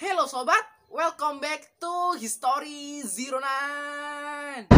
Hello sobat, welcome back to History 09.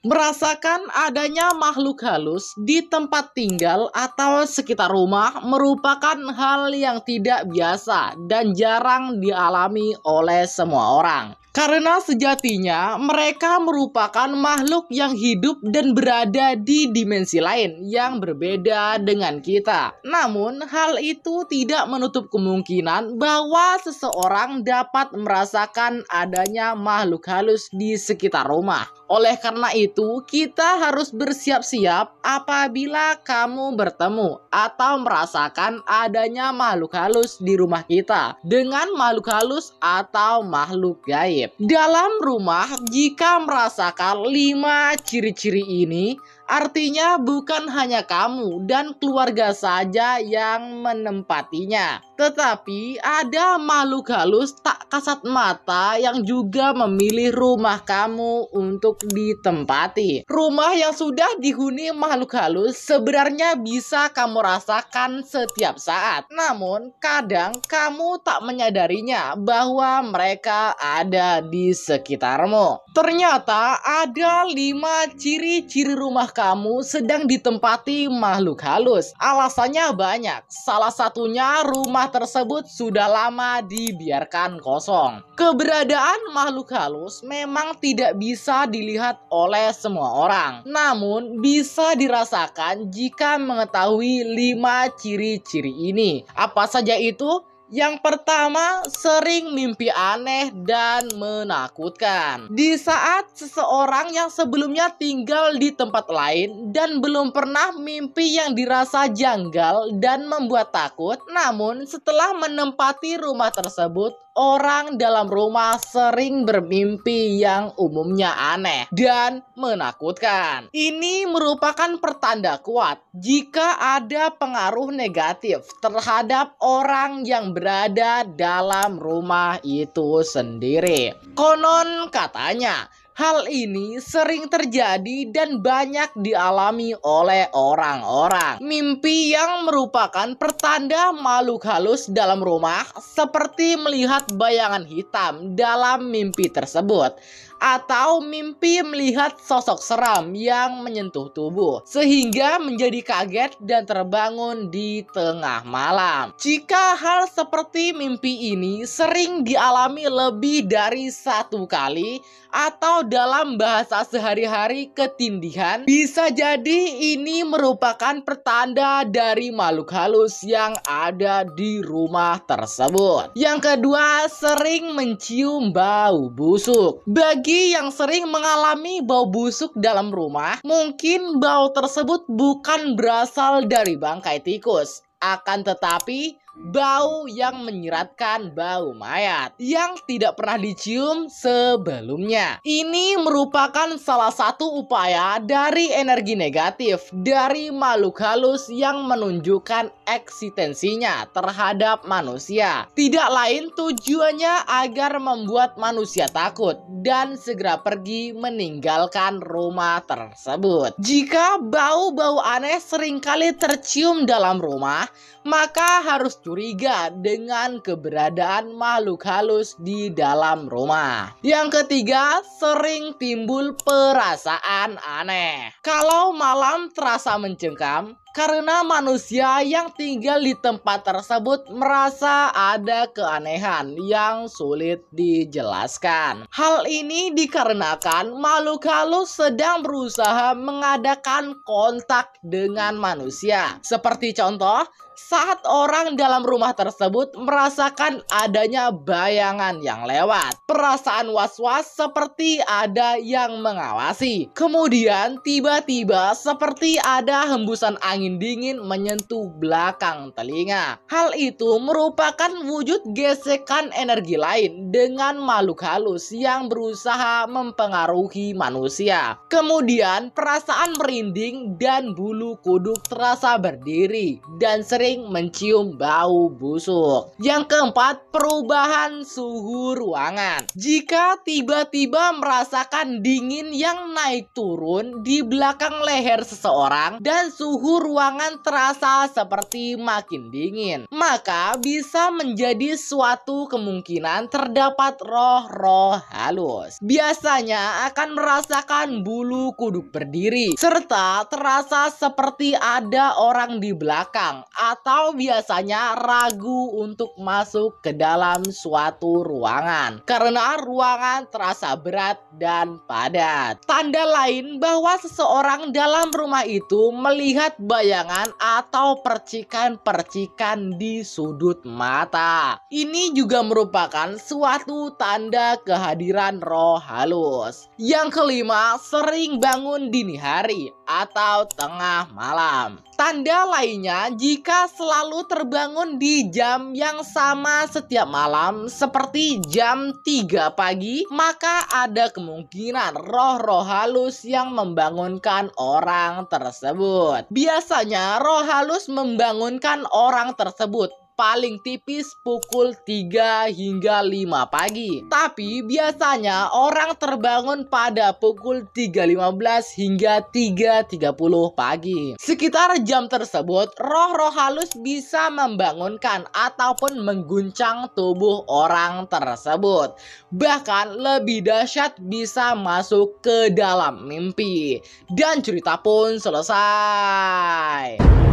Merasakan adanya makhluk halus di tempat tinggal atau sekitar rumah merupakan hal yang tidak biasa dan jarang dialami oleh semua orang. Karena sejatinya mereka merupakan makhluk yang hidup dan berada di dimensi lain yang berbeda dengan kita. Namun hal itu tidak menutup kemungkinan bahwa seseorang dapat merasakan adanya makhluk halus di sekitar rumah. Oleh karena itu, kita harus bersiap-siap apabila kamu bertemu atau merasakan adanya makhluk halus di rumah kita dengan makhluk halus atau makhluk gaib. Dalam rumah, jika merasakan 5 ciri-ciri ini, artinya bukan hanya kamu dan keluarga saja yang menempatinya, tetapi ada makhluk halus tak kasat mata yang juga memilih rumah kamu untuk ditempati. Rumah yang sudah dihuni makhluk halus sebenarnya bisa kamu rasakan setiap saat. Namun, kadang kamu tak menyadarinya bahwa mereka ada di sekitarmu. Ternyata ada 5 ciri-ciri rumah kamu sedang ditempati makhluk halus. Alasannya banyak. Salah satunya rumah tersebut sudah lama dibiarkan kosong. Keberadaan makhluk halus memang tidak bisa dilihat oleh semua orang. Namun bisa dirasakan jika mengetahui 5 ciri-ciri ini. Apa saja itu? Yang pertama, sering mimpi aneh dan menakutkan. Di saat seseorang yang sebelumnya tinggal di tempat lain dan belum pernah mimpi yang dirasa janggal dan membuat takut, namun setelah menempati rumah tersebut, orang dalam rumah sering bermimpi yang umumnya aneh dan menakutkan. Ini merupakan pertanda kuat jika ada pengaruh negatif terhadap orang yang berada dalam rumah itu sendiri. Konon katanya, hal ini sering terjadi dan banyak dialami oleh orang-orang. Mimpi yang merupakan pertanda makhluk halus dalam rumah, seperti melihat bayangan hitam dalam mimpi tersebut, atau mimpi melihat sosok seram yang menyentuh tubuh, sehingga menjadi kaget dan terbangun di tengah malam. Jika hal seperti mimpi ini sering dialami lebih dari 1 kali, atau dalam bahasa sehari-hari ketindihan, bisa jadi ini merupakan pertanda dari makhluk halus yang ada di rumah tersebut. Yang kedua, sering mencium bau busuk. Bagi yang sering mengalami bau busuk dalam rumah, mungkin bau tersebut bukan berasal dari bangkai tikus, akan tetapi bau yang menyeratkan bau mayat yang tidak pernah dicium sebelumnya. Ini merupakan salah satu upaya dari energi negatif dari makhluk halus yang menunjukkan eksistensinya terhadap manusia. Tidak lain tujuannya agar membuat manusia takut dan segera pergi meninggalkan rumah tersebut. Jika bau-bau aneh seringkali tercium dalam rumah, maka harus curiga dengan keberadaan makhluk halus di dalam rumah. Yang ketiga, sering timbul perasaan aneh. Kalau malam terasa mencengkam, karena manusia yang tinggal di tempat tersebut merasa ada keanehan yang sulit dijelaskan. Hal ini dikarenakan makhluk halus sedang berusaha mengadakan kontak dengan manusia. Seperti contoh, saat orang dalam rumah tersebut merasakan adanya bayangan yang lewat, perasaan was-was seperti ada yang mengawasi. Kemudian tiba-tiba seperti ada hembusan angin angin dingin menyentuh belakang telinga. Hal itu merupakan wujud gesekan energi lain dengan makhluk halus yang berusaha mempengaruhi manusia. Kemudian perasaan merinding dan bulu kuduk terasa berdiri dan sering mencium bau busuk. Yang keempat, perubahan suhu ruangan. Jika tiba-tiba merasakan dingin yang naik turun di belakang leher seseorang dan suhu ruangan terasa seperti makin dingin, maka bisa menjadi suatu kemungkinan terdapat roh-roh halus. Biasanya akan merasakan bulu kuduk berdiri serta terasa seperti ada orang di belakang, atau biasanya ragu untuk masuk ke dalam suatu ruangan karena ruangan terasa berat dan padat. Tanda lain bahwa seseorang dalam rumah itu melihat bayangan atau percikan-percikan di sudut mata. Ini juga merupakan suatu tanda kehadiran roh halus. Yang kelima, sering bangun dini hari atau tengah malam. Tanda lainnya, jika selalu terbangun di jam yang sama setiap malam seperti jam 3 pagi, maka ada kemungkinan roh-roh halus yang membangunkan orang tersebut. Biasanya roh halus membangunkan orang tersebut paling tipis pukul 3 hingga 5 pagi. Tapi biasanya orang terbangun pada pukul 3.15 hingga 3.30 pagi. Sekitar jam tersebut, roh-roh halus bisa membangunkan ataupun mengguncang tubuh orang tersebut. Bahkan lebih dahsyat, bisa masuk ke dalam mimpi. Dan cerita pun selesai.